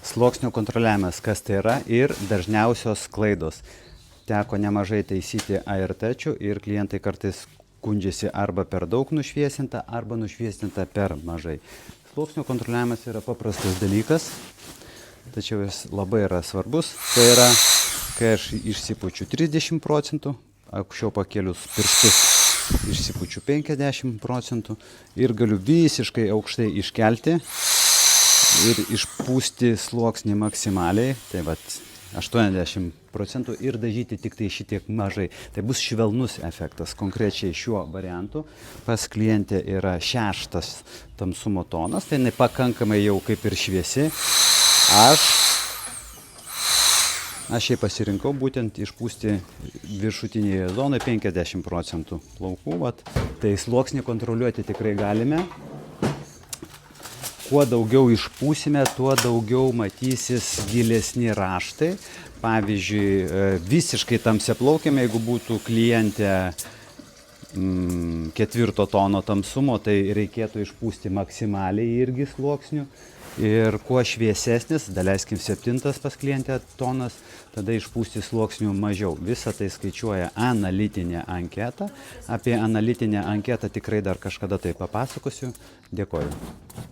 Sluoksnių kontroliavimas, kas tai yra ir dažniausios klaidos. Teko nemažai taisyti ART-čių ir klientai kartais skundžiasi arba per daug nušviesinta, arba nušviesinta per mažai. Sluoksnių kontroliavimas yra paprastas dalykas, tačiau jis labai yra svarbus. Tai yra, kai aš išsipučiu 30%, aukščiau pakelius pirštus išsipučiu 50% ir galiu visiškai aukštai iškelti ir išpūsti sluoksnį maksimaliai, tai vat 80% ir dažyti tik tai šitiek mažai. Tai bus švelnus efektas. Konkrečiai šiuo variantu pas klientę yra 6 tamsumo tonas, tai jinai pakankamai jau kaip ir šviesi. Aš jai pasirinkau būtent išpūsti viršutinėje zonoje 50% plaukų. Tai sluoksnį kontroliuoti tikrai galime. Kuo daugiau išpūsime, tuo daugiau matysis gilesni raštai. Pavyzdžiui, visiškai tamsiaplaukiame, jeigu būtų klientė 4 tono tamsumo, tai reikėtų išpūsti maksimaliai irgi sluoksnių. Ir kuo šviesesnis, daleiskim 7 pas klientę tonas, tada išpūsti sluoksnių mažiau. Visą tai skaičiuoja analitinė anketa. Apie analitinę anketą tikrai dar kažkada tai papasakosiu. Dėkoju.